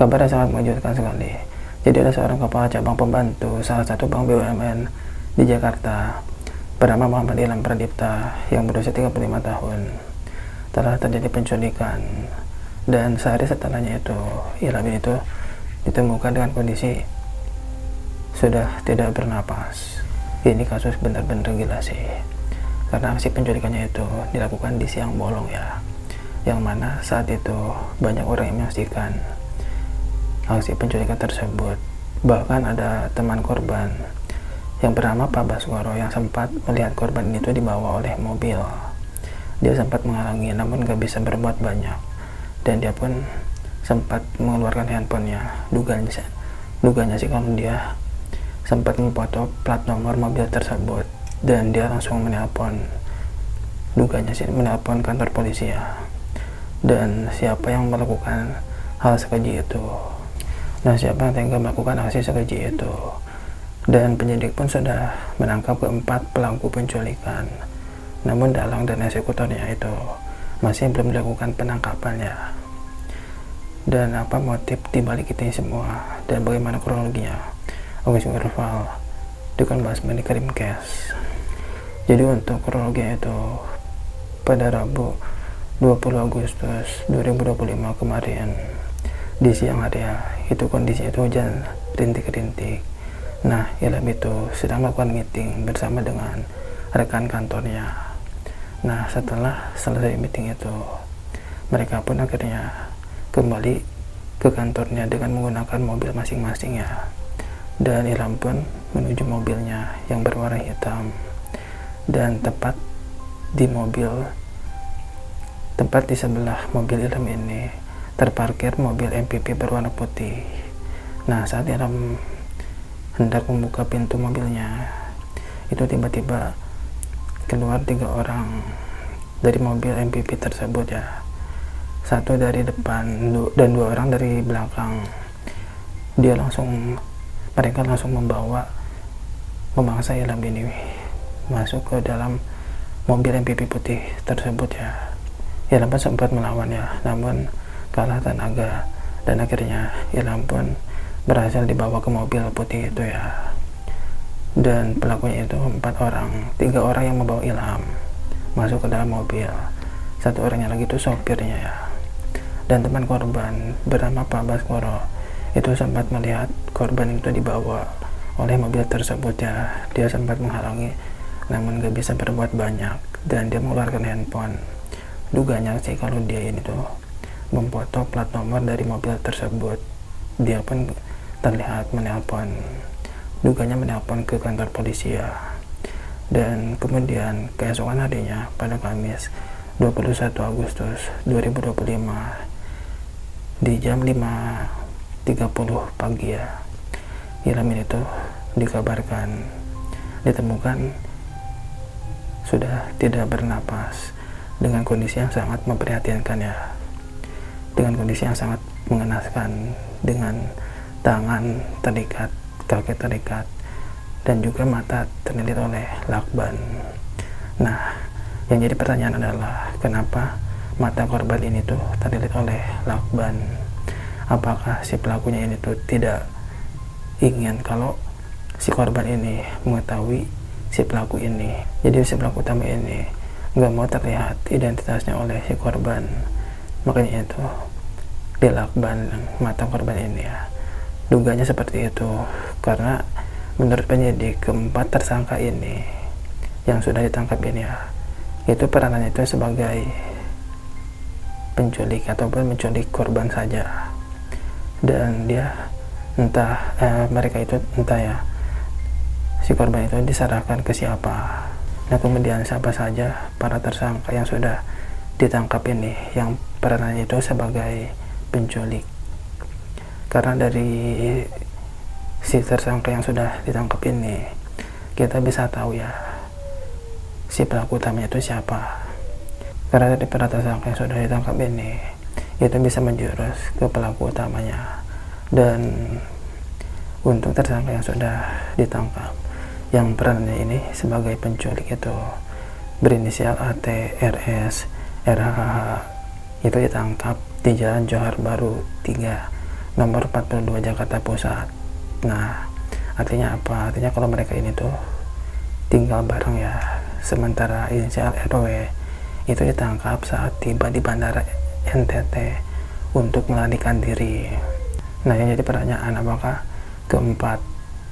Kabarnya sangat mengejutkan sekali. Jadi ada seorang kepala cabang pembantu salah satu bank BUMN di Jakarta bernama Muhammad Ilham Pradipta yang berusia 35 tahun telah terjadi penculikan, dan sehari setelahnya itu Ilham itu ditemukan dengan kondisi sudah tidak bernapas. Ini kasus benar-benar gila sih, karena aksi penculikannya itu dilakukan di siang bolong ya, yang mana saat itu banyak orang yang menyaksikan aksi penculikan tersebut. Bahkan ada teman korban yang bernama Pak Baskoro yang sempat melihat korban itu dibawa oleh mobil. Dia sempat menghalangi namun gak bisa berbuat banyak, dan dia pun sempat mengeluarkan handphonenya. Duganya sih kalau dia sempat memfoto plat nomor mobil tersebut, dan dia langsung menelpon, duganya sih menelpon kantor polisi ya. Dan siapa yang melakukan hal sekeji itu? Nah, siapa yang tega melakukan aksi sekeji itu? Dan penyidik pun sudah menangkap keempat pelaku penculikan, namun dalang dan eksekutornya itu masih belum dilakukan penangkapannya. Dan apa motif dibalik itu semua dan bagaimana kronologinya? Oke, Rival dengan bahas di Krimcast. Jadi untuk kronologinya itu pada Rabu 20 Agustus 2025 kemarin di siang hari ya, itu kondisinya itu hujan rintik-rintik. Nah, Ilham itu sedang melakukan meeting bersama dengan rekan kantornya. Nah, setelah selesai meeting itu, mereka pun akhirnya kembali ke kantornya dengan menggunakan mobil masing-masing ya. Dan Ilham pun menuju mobilnya yang berwarna hitam, dan tepat di sebelah mobil Ilham ini terparkir mobil MPV berwarna putih. Nah, saat Ilham hendak membuka pintu mobilnya, itu tiba-tiba keluar 3 orang dari mobil MPV tersebut ya. 1 dari depan dan 2 orang dari belakang. Mereka langsung memangsa Ilham ini masuk ke dalam mobil MPV putih tersebut ya. Ilham pun sempat melawan ya, namun kalah tenaga, dan akhirnya Ilham pun berhasil dibawa ke mobil putih itu ya. Dan pelakunya itu 4 orang, 3 orang yang membawa Ilham masuk ke dalam mobil, 1 orangnya lagi itu sopirnya ya. Dan teman korban bernama Pak Baskoro itu sempat melihat korban itu dibawa oleh mobil tersebut ya. Dia sempat menghalangi namun gak bisa berbuat banyak, dan dia mengeluarkan handphone. Duganya sih kalau dia ini tuh memfoto plat nomor dari mobil tersebut. Dia pun terlihat duganya menelpon ke kantor polisi ya. Dan kemudian keesokan harinya pada Kamis 21 Agustus 2025 di jam 5.30 pagi ya, Ilham itu dikabarkan ditemukan sudah tidak bernapas dengan kondisi yang sangat memprihatinkan ya, dengan kondisi yang sangat mengenaskan, dengan tangan terikat, kaki terikat, dan juga mata terlilit oleh lakban. Nah, yang jadi pertanyaan adalah kenapa mata korban ini tuh terlilit oleh lakban? Apakah si pelakunya ini tuh tidak ingin kalau si korban ini mengetahui si pelaku ini? Jadi si pelaku utama ini nggak mau terlihat identitasnya oleh si korban, makanya itu dilakban mata korban ini ya. Duganya seperti itu karena menurut penyidik keempat tersangka ini yang sudah ditangkap ini ya, itu peranannya itu sebagai penculik ataupun menculik korban saja. Dan dia mereka itu entah ya, si korban itu diserahkan ke siapa. Nah, kemudian siapa saja para tersangka yang sudah ditangkap ini yang peranannya itu sebagai penculik. Karena dari si tersangka yang sudah ditangkap ini kita bisa tahu ya si pelaku utamanya itu siapa. Karena dari para tersangka yang sudah ditangkap ini itu bisa menjurus ke pelaku utamanya. Dan untuk tersangka yang sudah ditangkap yang perannya ini sebagai penculik itu berinisial AT, RS, RHH itu ditangkap di Jalan Johar Baru 3 nomor 42 Jakarta Pusat. Nah, artinya apa? Artinya kalau mereka ini tuh tinggal bareng ya, sementara inisial RW itu ditangkap saat tiba di Bandara NTT untuk melarikan diri. Nah, yang jadi pertanyaan, apakah keempat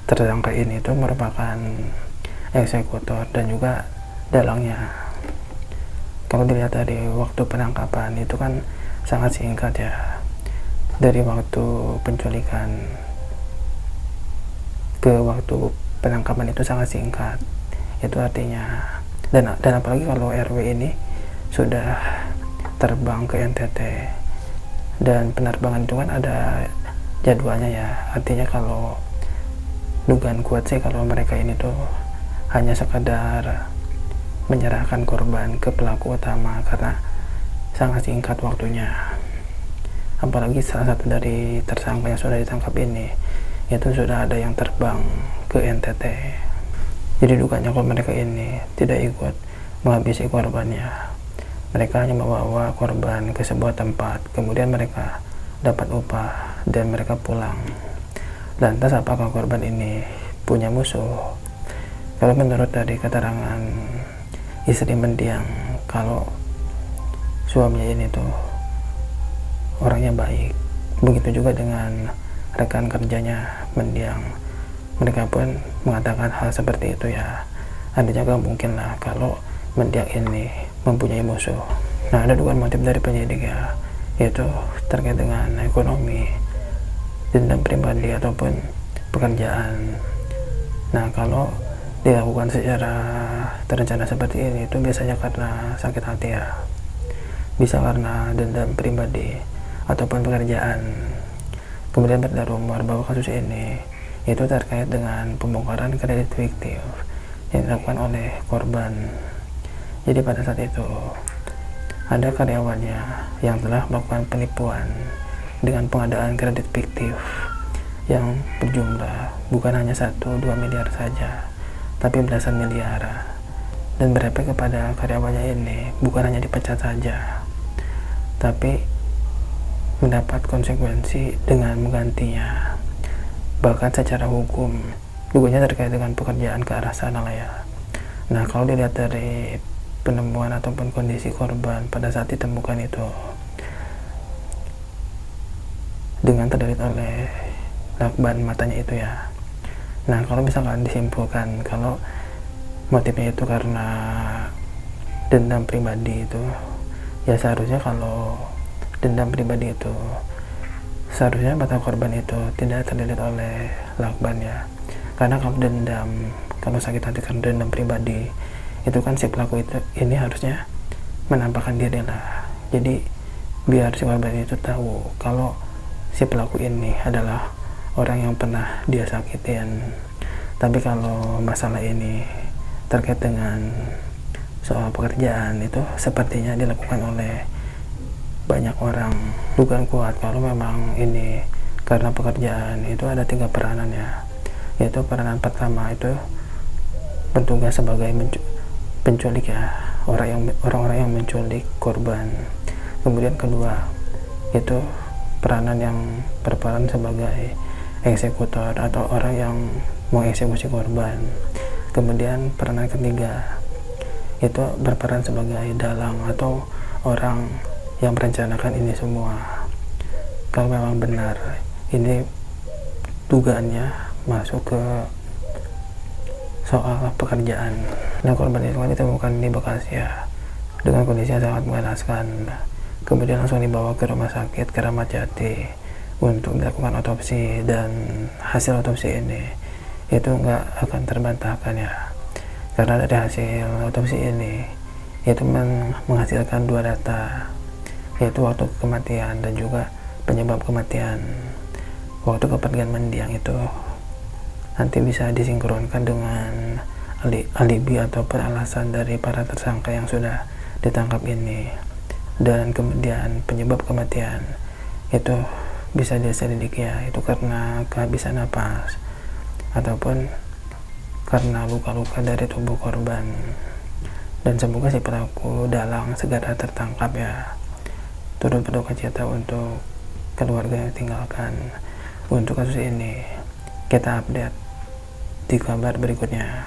tersangka ini itu merupakan eksekutor dan juga dalangnya? Kalau dilihat dari waktu penangkapan itu kan sangat singkat ya, dari waktu penculikan ke waktu penangkapan itu sangat singkat. Itu artinya, dan apalagi kalau RW ini sudah terbang ke NTT, dan penerbangan itu kan ada jadwalnya ya. Artinya kalau dugaan kuat sih kalau mereka ini tuh hanya sekadar menyerahkan korban ke pelaku utama karena sangat singkat waktunya. Apalagi salah satu dari tersangka yang sudah ditangkap ini itu sudah ada yang terbang ke NTT. Jadi dugaannya kalau mereka ini tidak ikut menghabisi korbannya, mereka hanya membawa korban ke sebuah tempat, kemudian mereka dapat upah dan mereka pulang. Lantas apakah korban ini punya musuh? Kalau menurut dari keterangan istri mendiang, kalau suaminya ini tuh orangnya baik. Begitu juga dengan rekan kerjanya mendiang, mereka pun mengatakan hal seperti itu ya. Artinya gak mungkin lah kalau mendiang ini mempunyai musuh. Nah, ada dugaan motif dari penyidik ya, yaitu terkait dengan ekonomi, dendam pribadi ataupun pekerjaan. Nah, kalau dilakukan secara terencana seperti ini itu biasanya karena sakit hati ya, bisa karena dendam pribadi ataupun pekerjaan. Kemudian beredar rumor bahwa kasus ini itu terkait dengan pembongkaran kredit fiktif yang dilakukan oleh korban. Jadi pada saat itu ada karyawannya yang telah melakukan penipuan dengan pengadaan kredit fiktif yang berjumlah bukan hanya 1-2 miliar saja, tapi belasan miliar. Dan berefek kepada karyawannya ini bukan hanya dipecat saja, tapi mendapat konsekuensi dengan menggantinya, bahkan secara hukum. Dugaannya terkait dengan pekerjaan ke arah sana lah ya. Nah, kalau dilihat dari penemuan ataupun kondisi korban pada saat ditemukan itu dengan terlilit oleh lakban matanya itu ya. Nah, kalau misalkan disimpulkan kalau motifnya itu karena dendam pribadi itu, ya seharusnya kalau dendam pribadi itu seharusnya mata korban itu tidak terlilit oleh lakban ya. Karena kalau dendam, kalau sakit hati karena dendam pribadi itu kan si pelaku itu ini harusnya menampakkan diri lah. Jadi biar si korban itu tahu kalau si pelaku ini adalah orang yang pernah dia sakitin. Tapi kalau masalah ini terkait dengan soal pekerjaan itu sepertinya dilakukan oleh banyak orang. Dugaan kuat kalau memang ini karena pekerjaan itu ada 3 peranan ya, yaitu peranan pertama itu bertugas sebagai penculik ya, orang-orang yang menculik korban. Kemudian kedua itu peranan yang berperan sebagai eksekutor atau orang yang mengeksekusi korban. Kemudian peranan ketiga itu berperan sebagai dalang atau orang yang merencanakan ini semua. Kalau memang benar ini dugaannya masuk ke soal pekerjaan. Nah, korban itu kan ditemukan di Bekasi ya, dengan kondisi yang sangat mengenaskan. Kemudian langsung dibawa ke rumah sakit Keramat Jati untuk dilakukan otopsi, dan hasil otopsi ini itu nggak akan terbantahkan ya, karena dari hasil otopsi ini itu menghasilkan 2 data, yaitu waktu kematian dan juga penyebab kematian. Waktu kepergian mendiang itu nanti bisa disinkronkan dengan alibi ataupun alasan dari para tersangka yang sudah ditangkap ini. Dan kemudian penyebab kematian itu bisa diselidiki ya, itu karena kehabisan napas ataupun karena luka-luka dari tubuh korban. Dan semoga si pelaku dalang segera tertangkap ya. Turut berduka cita untuk keluarga yang ditinggalkan. Untuk kasus ini kita update di kabar berikutnya.